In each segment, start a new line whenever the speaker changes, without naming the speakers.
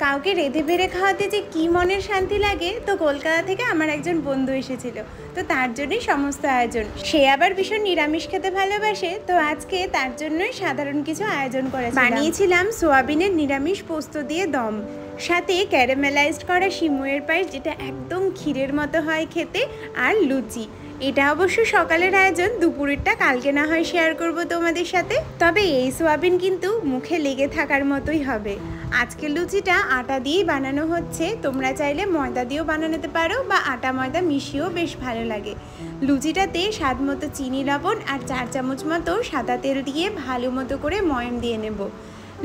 কাউকে রেঁধে বেড়ে খাওয়াতে যে কী মনের শান্তি লাগে। তো কলকাতা থেকে আমার একজন বন্ধু এসেছিল, তো তার জন্যই সমস্ত আয়োজন। সে আবার ভীষণ নিরামিষ খেতে ভালোবাসে, তো আজকে তার জন্যই সাধারণ কিছু আয়োজন করে বানিয়েছিলাম সোয়াবিনের নিরামিষ পোস্ত দিয়ে দম, সাথে ক্যারামেলাইজড করা সিমুয়ের পায়েস, যেটা একদম ক্ষীরের মতো হয় খেতে, আর লুচি। এটা অবশ্য সকালের আয়োজন, দুপুরেরটা কালকে না হয় শেয়ার করব তোমাদের সাথে। তবে এই সোয়াবিন কিন্তু মুখে লেগে থাকার মতোই হবে। আজকে লুচিটা আটা দিয়েই বানানো হচ্ছে, তোমরা চাইলে ময়দা দিয়েও বানাতে পারো বা আটা ময়দা মিশিয়েও বেশ ভালো লাগে। লুচিটাতে স্বাদ মতো চিনি লবণ আর 4 চামচ মতো সাদা তেল দিয়ে ভালো মতো করে ময়ম দিয়ে নেব।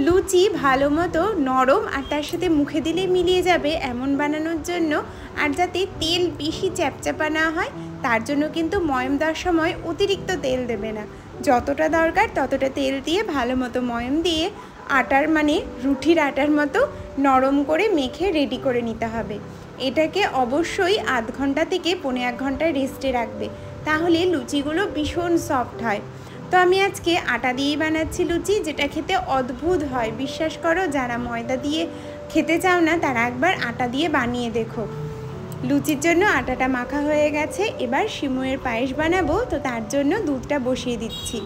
লুচি ভালো মতো নরম আর তার সাথে মুখে দিলে মিলিয়ে যাবে এমন বানানোর জন্য, আর যাতে তেল বেশি চ্যাপচ্যাপা না হয় তার জন্য কিন্তু ময়ম দেওয়ার সময় অতিরিক্ত তেল দেবে না, যতটা দরকার ততটা তেল দিয়ে ভালো মতো ময়ম দিয়ে আটার মানে রুটির আটার মতো নরম করে মেখে রেডি করে নিতে হবে। এটাকে অবশ্যই আধ ঘন্টা থেকে 1.5 ঘন্টা রেস্টে রাখবে, তাহলে লুচিগুলো ভীষণ সফট হয়। তো আমি আজকে আটা দিয়েই বানাচ্ছি লুচি, যেটা খেতে অদ্ভুত হয়। বিশ্বাস করো, যারা ময়দা দিয়ে খেতে চাও না তারা একবার আটা দিয়ে বানিয়ে দেখো। লুচির জন্য আটাটা মাখা হয়ে গেছে, এবার সিমুয়ের পায়েস বানাবো, তো তার জন্য দুধটা বসিয়ে দিচ্ছি।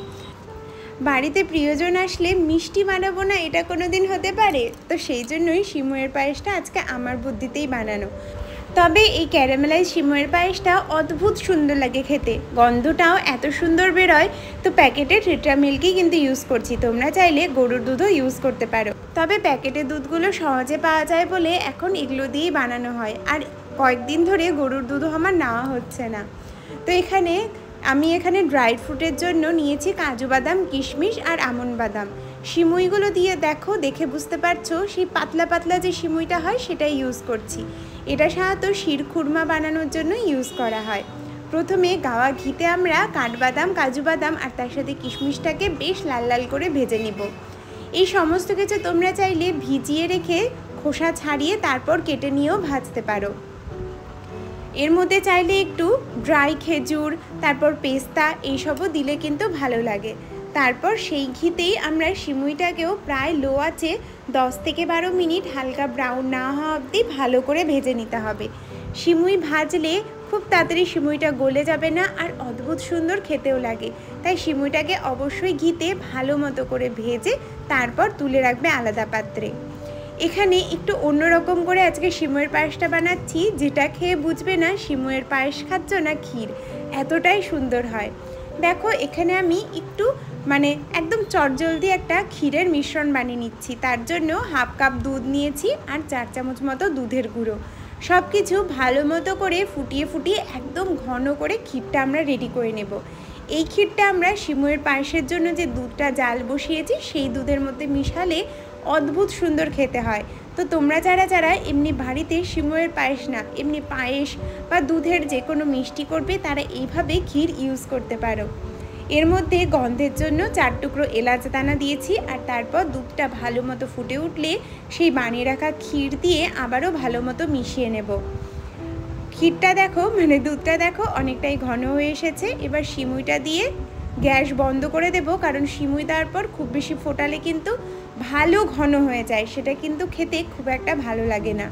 বাড়িতে প্রিয়জন আসলে মিষ্টি বানাবো না, এটা কোনো দিন হতে পারে? তো সেই জন্যই সিমুয়ের পায়েসটা আজকে আমার বুদ্ধিতেই বানানো। তবে এই ক্যারামেলাইজ সিমুয়ের পায়েসটা অদ্ভুত সুন্দর লাগে খেতে, গন্ধটাও এত সুন্দর বেরোয়। তো প্যাকেটের টেট্রা মিল্কই কিন্তু ইউজ করছি, তোমরা চাইলে গরুর দুধও ইউজ করতে পারো। তবে প্যাকেটের দুধগুলো সহজে পাওয়া যায় বলে এখন এগুলো দিয়েই বানানো হয়, আর কয়েকদিন ধরে গরুর দুধও আমার নেওয়া হচ্ছে না। তো আমি এখানে ড্রাই ফ্রুটের জন্য নিয়েছি কাজু বাদাম, কিশমিশ আর আমন্ড বাদাম। সিমুইগুলো দিয়ে দেখে বুঝতে পারছো, সেই পাতলা পাতলা যে সিমুইটা হয় সেটাই ইউজ করছি। এটা সাধারণত শিরখুরমা বানানোর জন্য ইউজ করা হয়। প্রথমে গাওয়া ঘিতে আমরা কাঠবাদাম, কাজু বাদাম আর তার সাথে কিশমিশটাকে বেশ লাল লাল করে ভেজে নিব। এই সমস্ত কিছু তোমরা চাইলে ভিজিয়ে রেখে খোসা ছাড়িয়ে তারপর কেটে নিয়েও ভাজতে পারো। এর মধ্যে চাইলে একটু ড্রাই খেজুর, তারপর পেস্তা এইসবও দিলে কিন্তু ভালো লাগে। তারপর সেই ঘিতেই আমরা সিমুইটাকেও প্রায় লো আঁচে 10 থেকে 12 মিনিট হালকা ব্রাউন না হওয়া অবধি ভালো করে ভেজে নিতে হবে। সিমুই ভাজলে খুব তাড়াতাড়ি সিমুইটা গলে যাবে না, আর অদ্ভুত সুন্দর খেতেও লাগে। তাই সিমুইটাকে অবশ্যই ঘিতে ভালো মতো করে ভেজে তারপর তুলে রাখবে আলাদা পাত্রে। এখানে একটু অন্যরকম করে আজকে সিমুয়ের পায়েসটা বানাচ্ছি, যেটা খেয়ে বুঝবে না সিমুয়ের পায়েস খাচ্ছ না ক্ষীর, এতটাই সুন্দর হয়। দেখো, এখানে আমি একটু একদম চটজলদি একটা ক্ষীরের মিশ্রণ বানিয়ে নিচ্ছি। তার জন্য হাফ কাপ দুধ নিয়েছি আর 4 চামচ মতো দুধের গুঁড়ো। সব কিছু ভালো মতো করে ফুটিয়ে একদম ঘন করে ক্ষীরটা আমরা রেডি করে নেব। এই ক্ষীরটা আমরা সিমুয়ের পায়েসের জন্য যে দুধটা জাল বসিয়েছি সেই দুধের মধ্যে মিশালে অদ্ভুত সুন্দর খেতে হয়। তো তোমরা যারা এমনি বাড়িতে সিমুয়ের পায়েস না, এমনি পায়েস বা দুধের যে কোনো মিষ্টি করবে, তারা এইভাবে ক্ষীর ইউজ করতে পারো। এর মধ্যে গন্ধের জন্য 4 টুকরো এলাচ দানা দিয়েছি, আর তারপর দুধটা ভালো মতো ফুটে উঠলে সেই বানিয়ে রাখা ক্ষীর দিয়ে আবারও ভালো মতো মিশিয়ে নেব। ক্ষীরটা দেখো, দুধটা দেখো অনেকটাই ঘন হয়ে এসেছে। এবার সিমুইটা দিয়ে গ্যাস বন্ধ করে দেব, কারণ সিমুই দেওয়ার পর খুব বেশি ফোটালে কিন্তু ভালো ঘন হয়ে যায়, সেটা কিন্তু খেতে খুব একটা ভালো লাগে না।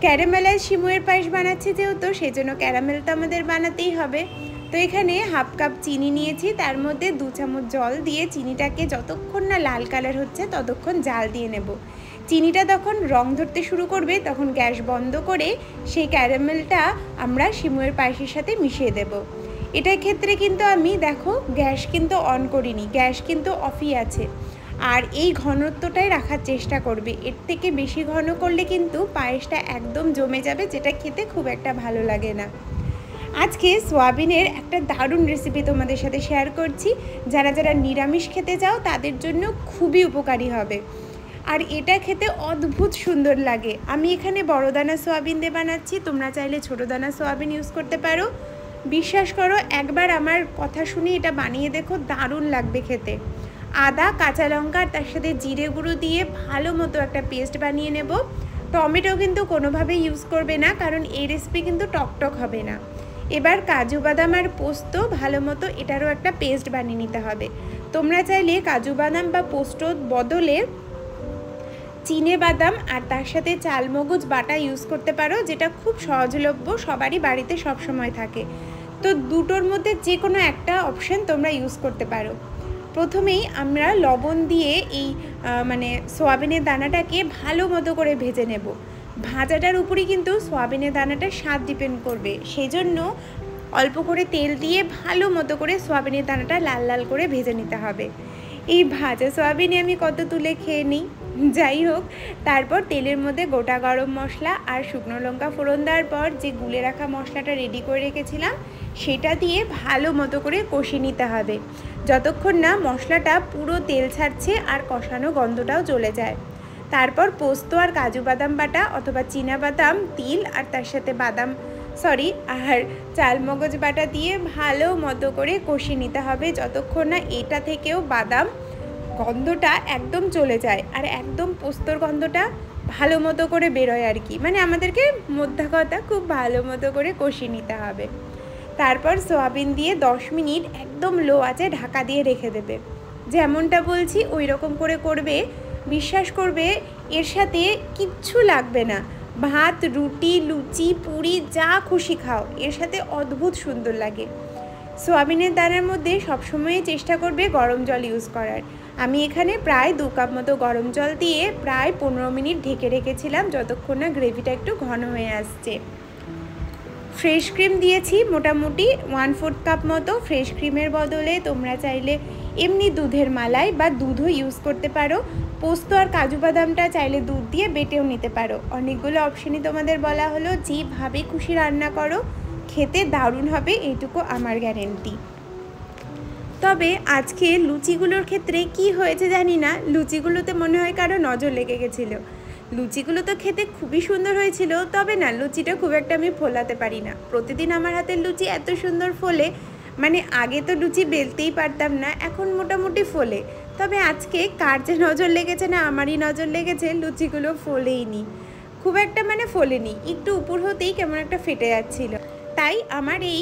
ক্যারামেলাইজ সিমুইয়ের পায়েস বানাচ্ছি যেহেতু, সেই জন্য ক্যারামেল তো আমাদের বানাতেই হবে। তো এখানে হাফ কাপ চিনি নিয়েছি, তার মধ্যে 2 চামচ জল দিয়ে চিনিটাকে যতক্ষণ না লাল কালার হচ্ছে ততক্ষণ জাল দিয়ে নেব। চিনিটা তখন রং ধরতে শুরু করবে, তখন গ্যাস বন্ধ করে সেই ক্যারামেলটা আমরা সিমুইয়ের পায়েসের সাথে মিশিয়ে দেব। এটার ক্ষেত্রে কিন্তু আমি দেখো গ্যাস কিন্তু অন করিনি, গ্যাস কিন্তু অফই আছে। আর এই ঘনত্বটাই রাখার চেষ্টা করবে, এর থেকে বেশি ঘন করলে কিন্তু পায়েসটা একদম জমে যাবে, যেটা খেতে খুব একটা ভালো লাগে না। আজকে সোয়াবিনের একটা দারুণ রেসিপি তোমাদের সাথে শেয়ার করছি, যারা নিরামিষ খেতে চাও তাদের জন্য খুবই উপকারী হবে, আর এটা খেতে অদ্ভুত সুন্দর লাগে। আমি এখানে বড় দানা সোয়াবিন দিয়ে বানাচ্ছি, তোমরা চাইলে ছোটো দানা সোয়াবিন ইউজ করতে পারো। বিশ্বাস করো, একবার আমার কথা শুনে এটা বানিয়ে দেখো, দারুণ লাগবে খেতে। আদা, কাঁচা লঙ্কা তার সাথে জিরে গুঁড়ো দিয়ে ভালো মতো একটা পেস্ট বানিয়ে নেব। টমেটো কিন্তু কোনোভাবে ইউজ করবে না, কারণ এই রেসিপি কিন্তু টকটক হবে না। এবার কাজু বাদাম আর পোস্ত ভালো মতো এটারও একটা পেস্ট বানিয়ে নিতে হবে। তোমরা চাইলে কাজু বাদাম বা পোস্তর বদলে চিনে বাদাম আর তার সাথে চালমগজ বাটা ইউজ করতে পারো, যেটা খুব সহজলভ্য, সবারই বাড়িতে সব সময় থাকে। তো দুটোর মধ্যে যে কোনো একটা অপশন তোমরা ইউজ করতে পারো। প্রথমেই আমরা লবণ দিয়ে এই সোয়াবিনের দানাটাকে ভালো মতো করে ভেজে নেব। ভাজাটার উপরই কিন্তু সোয়াবিনের দানাটার স্বাদ ডিপেন্ড করবে, সেই জন্য অল্প করে তেল দিয়ে ভালো মতো করে সোয়াবিনের দানাটা লাল লাল করে ভেজে নিতে হবে। এই ভাজা সোয়াবিনে আমি কত তুলে খেয়ে নিই। যাই হোক, তারপর তেলের মধ্যে গোটা গরম মশলা আর শুকনো লঙ্কা ফোড়ন দেওয়ার পর যে গুলে রাখা মশলাটা রেডি করে রেখেছিলাম সেটা দিয়ে ভালো মতো করে কষিয়ে নিতে হবে, যতক্ষণ না মশলাটা পুরো তেল ছাড়ছে আর কষানো গন্ধটাও চলে যায়। তারপর পোস্ত আর কাজু বাদাম বাটা অথবা চীনা বাদাম, তিল আর তার সাথে আর চালমগজ বাটা দিয়ে ভালো মতো করে কষিয়ে নিতে হবে, যতক্ষণ না এটা থেকেও বাদাম গন্ধটা একদম চলে যায় আর একদম পোস্তর গন্ধটা ভালো মতো করে বেরোয় আর কি। আমাদেরকে মধ্যা কথা খুব ভালো মতো করে কষিয়ে নিতে হবে। তারপর সোয়াবিন দিয়ে 10 মিনিট একদম লো আঁচে ঢাকা দিয়ে রেখে দেবে। যেমনটা বলছি ওই রকম করে করবে, বিশ্বাস করবে এর সাথে কিচ্ছু লাগবে না, ভাত, রুটি, লুচি, পুরি যা খুশি খাও, এর সাথে অদ্ভুত সুন্দর লাগে। সোয়াবিনের দানার মধ্যে সবসময় চেষ্টা করবে গরম জল ইউজ করার। আমি এখানে প্রায় 2 কাপ মতো গরম জল দিয়ে প্রায় 15 মিনিট ঢেকে রেখেছিলাম, যতক্ষণ না গ্রেভিটা একটু ঘন হয়ে আসছে। ফ্রেশ ক্রিম দিয়েছি মোটামুটি 1/4 কাপ মতো। ফ্রেশ ক্রিমের বদলে তোমরা চাইলে এমনি দুধের মালাই বা দুধও ইউজ করতে পারো। পোস্ত আর কাজু বাদামটা চাইলে দুধ দিয়ে বেটেও নিতে পারো। অনেকগুলো অপশনই তোমাদের বলা হলো, যেভাবে খুশি রান্না করো, খেতে দারুণ হবে, এইটুকু আমার গ্যারেন্টি। তবে আজকে লুচিগুলোর ক্ষেত্রে কি হয়েছে জানি না, লুচিগুলোতে মনে হয় কারো নজর লেগে গেছিলো। লুচিগুলো তো খেতে খুবই সুন্দর হয়েছিল, তবে না লুচিটা খুব একটা আমি ফোলাতে পারি না। প্রতিদিন আমার হাতের লুচি এত সুন্দর ফোলে, আগে তো লুচি বেলতেই পারতাম না, এখন মোটামুটি ফোলে। তবে আজকে কার যে নজর লেগেছে না আমারই নজর লেগেছে, লুচিগুলো ফোলেইনি, খুব একটা ফোলেনি, একটু উপর হতেই কেমন একটা ফেটে যাচ্ছিল। তাই আমার এই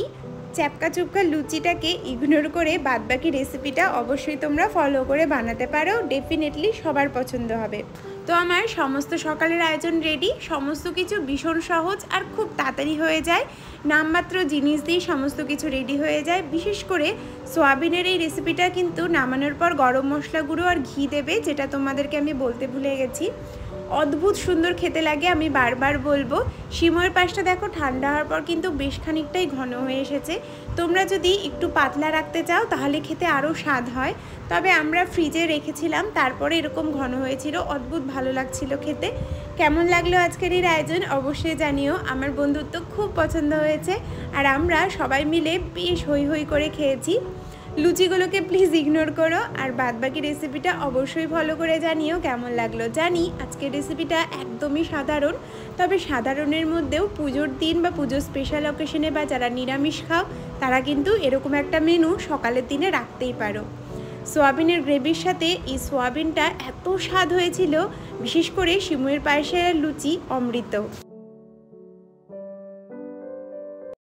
চ্যাপকা চুপকা লুচিটাকে ইগনোর করে বাদবাকি রেসিপিটা অবশ্যই তোমরা ফলো করে বানাতে পারো, ডেফিনেটলি সবার পছন্দ হবে। তো আমার সমস্ত সকালের আয়োজন রেডি, সমস্ত কিছু ভীষণ সহজ আর খুব তাড়াতাড়ি হয়ে যায়, নামমাত্র জিনিস দিয়ে সমস্ত কিছু রেডি হয়ে যায়। বিশেষ করে সোয়াবিনের এই রেসিপিটা কিন্তু নামানোর পর গরম মশলা গুঁড়ো আর ঘি দেবে, যেটা তোমাদেরকে আমি বলতে ভুলে গেছি। অদ্ভুত সুন্দর খেতে লাগে, আমি বারবার বলবো। সিময়ের পাশটা দেখো ঠান্ডা হওয়ার পর কিন্তু বেশ খানিকটাই ঘন হয়ে এসেছে। তোমরা যদি একটু পাতলা রাখতে চাও তাহলে খেতে আরও স্বাদ হয়, তবে আমরা ফ্রিজে রেখেছিলাম, তারপরে এরকম ঘন হয়েছিল, অদ্ভুত ভালো লাগছিল খেতে। কেমন লাগলো আজকের এই আয়োজন অবশ্যই জানিও। আমার বন্ধুত্ব খুব পছন্দ হয়েছে আর আমরা সবাই মিলে বেশ হই হই করে খেয়েছি। লুচিগুলোকে প্লিজ ইগনোর করো আর বাদবাকি রেসিপিটা অবশ্যই ফলো করে জানিও কেমন লাগলো। জানি আজকের রেসিপিটা একদমই সাধারণ, তবে সাধারণের মধ্যেও পুজোর দিন বা পুজোর স্পেশাল অকেশনে বা যারা নিরামিষ খাও তারা কিন্তু এরকম একটা মেনু সকালের দিনে রাখতেই পারো। সোয়াবিনের গ্রেভির সাথে এই সোয়াবিনটা এত স্বাদ হয়েছিল, বিশেষ করে সিমুয়ের পায়েসের লুচি অমৃত।